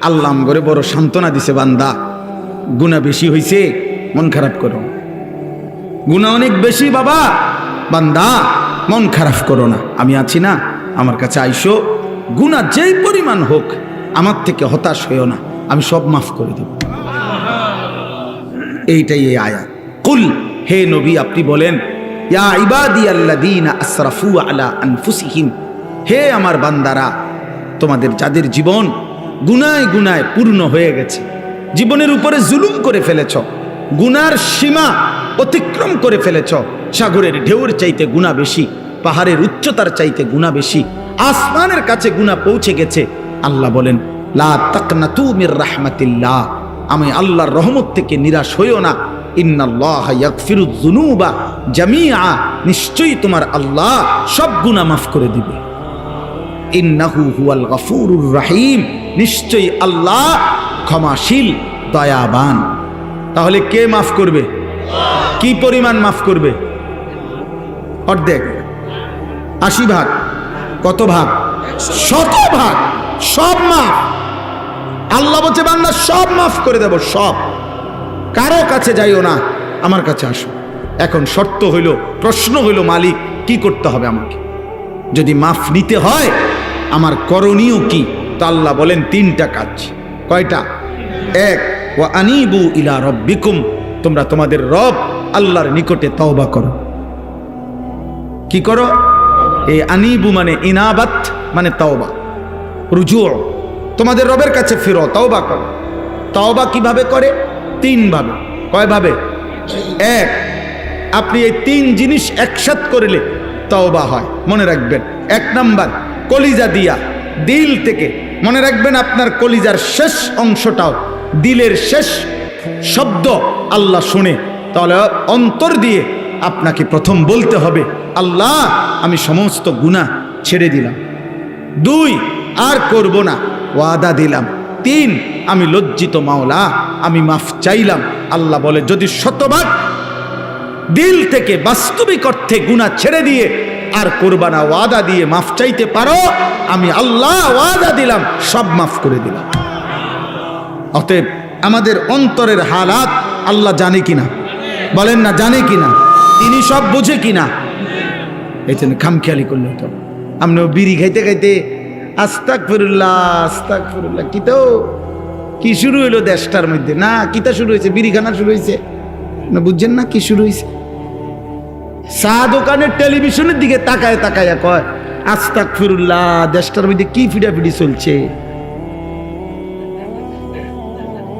আল্লাহ আমগরে বড় সান্ত্বনা দিছে, বান্দা গুনাহ বেশি হইছে, মন খারাপ করো, গুনাহ অনেক বেশি বাবা, বান্দা মন খারাপ করো না, আমি আছি না, আমার কাছে আইসো, গুনাহ যেই পরিমাণ হোক আমার থেকে হতাশ হইও না, আমি সব মাফ করে দেব। এইটাই এই আয়াত। কুল, হে নবী আপনি বলেন, ইয়া ইবাদিয়াল্লাযীনা আসরাফু আলা আনফুসিহিম, হে আমার বান্দারা, তোমাদের যাদের জীবন গুনায় গুনায় পূর্ণ হয়ে গেছে, জীবনের উপরে জুলুম করে ফেলেছ, গুনার সীমা অতিক্রম করে ফেলেছ, সাগরের ঢেউর চাইতে গুনাহ বেশি, পাহাড়ের উচ্চতার চাইতে গুনাহ বেশি, আসমানের কাছে গুনাহ পৌঁছে গেছে, আল্লাহ বলেন লা তাকনাতু মির রাহমাতিল্লাহ, আমি আল্লাহর রহমত থেকে নিরাশ হইও না, ইন্নাল্লাহা ইয়াগফিরুয যুনুবা জামিআ, নিশ্চয়ই তোমার আল্লাহ সব গুনাহ মাফ করে দিবে, ইন্নাহু হুয়াল গফুরুর রহিম, নিশ্চয়ই আল্লাহ ক্ষমাশীল দয়াবান। তাহলে কে মাফ করবে? কি পরিমাণ মাফ করবে? অর্ধেক, 80 ভাগ, কত ভাগ? 100 ভাগ, সব মাফ। আল্লাহ বলছে বান্দা সব মাফ করে দেব, সব, কারো কাছে যাইও না, আমার কাছে আসো। এখন শর্ত হইল, প্রশ্ন হইল, মালিক কি করতে হবে আমাকে? যদি মাফ নিতে হয় আমার করণীয় কি? তো আল্লাহ বলেন 3টা কাজ। কয়টা? 1, ওয়া আনিবু ইলা রাব্বিকুম, তোমরা তোমাদের রব আল্লাহর নিকটে তওবা করো। কি করো? এই আনিবু মানে ইনাবাত, মানে তওবা, রুজু, তোমাদের রবের কাছে ফিরো, তওবা করো। তওবা কিভাবে করে? 3 ভাবে। কয় ভাবে? 1, আপনি এই 3 জিনিস একসাথ করলে তওবা হয়, মনে রাখবেন। 1 নাম্বার, কলিজা দিয়া, দিল থেকে, মনে রাখবেন আপনার কলিজার শেষ অংশটাও, দিলের শেষ শব্দ আল্লাহ শুনে, তাহলে অন্তর দিয়ে আপনাকে প্রথম বলতে হবে আল্লাহ আমি সমস্ত গুনাহ ছেড়ে দিলাম। 2, আর করব না, ওয়াদা দিলাম। 3, আমি লজ্জিত মাওলা, আমি মাফ চাইলাম। আল্লাহ বলে যদি 100 দিল থেকে বাস্তবিক অর্থে গুনাহ ছেড়ে দিয়ে আর করবা না, ওয়াদা দিয়ে মাফ চাইতে পারো, আমি আল্লাহ ওয়াদা দিলাম সব মাফ করে দিলাম। অতএব আমাদের অন্তরের হালাত আল্লাহ জানে কিনা? বলেন না, জানে কিনা? তিনি সব বুঝে কিনা? এই জন্য খামখেয়ালি করলে তো আমরা বিড়ি খাইতে খাইতে আস্তাগফিরুল্লাহ আস্তাগফিরুল্লাহ, কি শুরু হইলো দেশটার মধ্যে? না, কিতা শুরু হয়েছে? বিড়ি খানা শুরু হয়েছে না, বুঝছেন না কি শুরু হয়েছে? চা দোকানের টেলিভিশনের দিকে তাকায় তাকায় কয় আস্তাগফিরুল্লাহ, দেশটার মধ্যে কি ফিডাফিডি চলছে,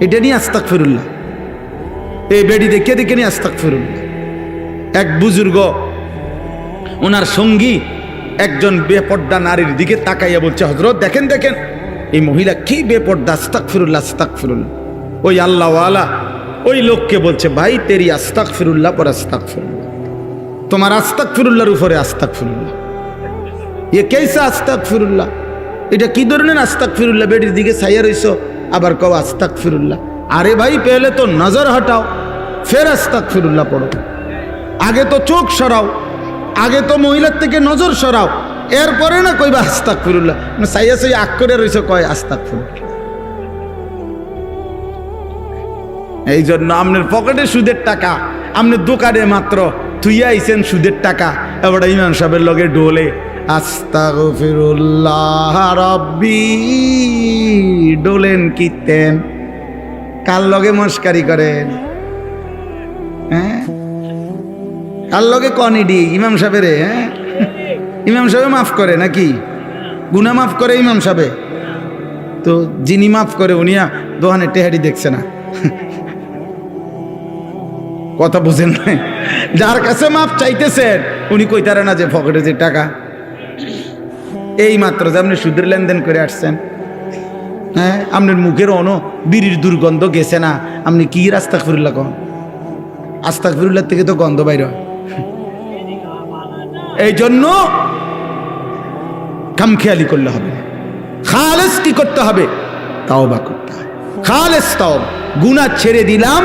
এটা নিয়ে আস্তাগফিরুল্লাহ, এই বেডি দেখে দেখে নিয়ে আস্তাগফিরুল্লাহ। এক বুজুর্গ, ওনার সঙ্গী একজন বেপর্দা নারীর দিকে তাকাইয়া বলছে, হযরত দেখেন দেখেন এই মহিলা কি বেপর্দা, আস্তাগফিরুল্লাহ আস্তাগফিরুল্লাহ। ওই আল্লাহওয়ালা ওই লোককে বলছে, ভাই তেরি আস্তাগফিরুল্লাহ পর আস্তাগফিরুল্লাহ, তোমার আস্তাগফিরুল্লাহর উপরে আস্তাগফিরুল্লাহ, এ কেসা আস্তাগফিরুল্লাহ, এটা কি ধরনের আস্তাগফিরুল্লাহ? বেডির দিকে ছাইয়া রইছো আবার কও আস্তাগফিরুল্লাহ। আরে ভাই পেলে তো নজর হটাও, ফের আস্তাগফিরুল্লাহ পড়ো। আগে তো চোখ সরাও, আগে তো মহিলার থেকে নজর সরাও, এরপরে না কইবা আস্তাগফিরুল্লাহ। ছাইয়া ছাইয়া আগ করে রইছো, কয় আস্তাগফিরুল্লাহ। এই জন্য আপনার পকেটে সুদের টাকা, আপনি দোকানে মাত্র থুইয়া আইছেন সুদের টাকা, এবার ইমাম সাহেবের লগে ডোলে আস্তাগফিরুল্লাহ রাব্বি, ডোলেন কিতেন, কার লগে মস্কারি করেন? হ্যাঁ, কার লগে কনিডি? ইমাম সাহেবের। হ্যাঁ, ইমাম সাহেব মাফ করে নাকি? গুনাহ মাফ করে ইমাম সাহেব? তো যিনি মাফ করে উনিয়া দোহানে টেহারি দেখছে না, কথা বুঝেন না? যার কাছে মাপ চাইতেছেন উনি কইতারে না যে পকেটে যে টাকা, এই মাত্র যে আপনি সুদের লেনদেন করে আসছেন, হ্যাঁ, আপনার মুখের বিড়ির দুর্গন্ধ গেছে না, আপনি কি আস্তাগফিরুল্লাহ কন? আস্তাগফিরুল্লাহ থেকে তো গন্ধ বাইর হয়। এই জন্য খামখেয়ালি করলে হবে না, খালেস কি করতে হবে? তাওবা করতে হবে, খালেস তাওবা। গুনাহ ছেড়ে দিলাম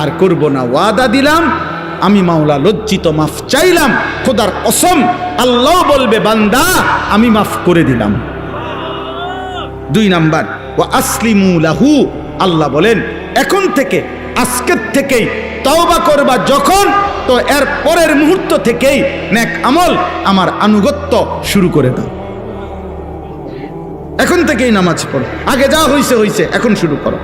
আর করব না, ওয়াদা দিলাম, আমি মাওলা লজ্জিত, মাফ চাইলাম, খোদার কসম আল্লাহ বলবে বান্দা আমি মাফ করে দিলাম। 2 নাম্বার, ওয়া আসলিমু লাহু। আল্লাহ বলেন এখন থেকে, আজকের থেকেই তওবা করবা যখন, তো এর পরের মুহূর্ত থেকেই নেক আমল, আমার আনুগত্য শুরু করে দাও। এখন থেকেই নামাজ পড়ো, আগে যা হইছে হইছে, এখন শুরু করো,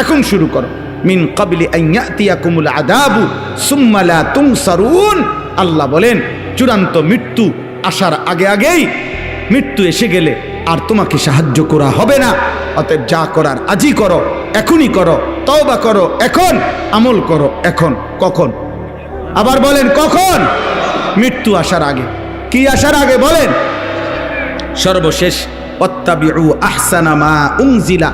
এখন শুরু করো। মিন ক্বাবলি আন ইয়াতিয়াকুমুল আযাবু সুম্মা লা তুনসারুন। আল্লাহ বলেন চূড়ান্ত মৃত্যু আসার আগে আগেই, মৃত্যু এসে গেলে আর তোমাকে সাহায্য করা হবে না। অতএব যা করার আজই করো, এখনই করো, তওবা করো এখন, আমল করো এখন। কখন? আবার বলেন কখন? মৃত্যু আসার আগে। কি আসার আগে বলেন? সর্বশেষ ওয়াত্তাবিউ আহসানা মা উনজিলা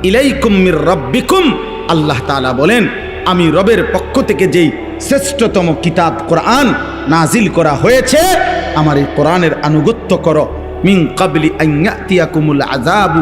ইলাইকুম মির রাব্বিকুম। আল্লাহ তাআলা বলেন আমি রবের পক্ষ থেকে যেই শ্রেষ্ঠতম কিতাব কোরআন নাজিল করা হয়েছে, আমার এই কোরআনের আনুগত্য করো। মিন ক্বাবলি আন ইয়াতিয়াকুমুল আযাবু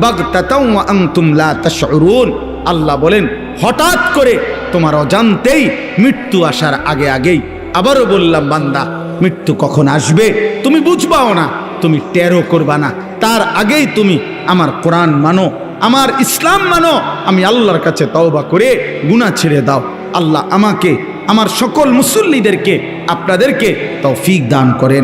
বাগতাতাও ওয়া আনতুম লা তাশউরুন। আল্লাহ বলেন হঠাৎ করে, তোমার অজান্তেই, মৃত্যু আসার আগে আগেই। আবারও বললাম বান্দা, মৃত্যু কখন আসবে তুমি বুঝবাও না, তুমি টেরও করবা না, তার আগেই তুমি আমার কোরআন মানো, আমার ইসলাম মানো। আমি আল্লাহর কাছে তওবা করে গুনাহ ছেড়ে দাও। আল্লাহ আমাকে, আমার সকল মুসল্লিদেরকে, আপনাদেরকে তৌফিক দান করেন।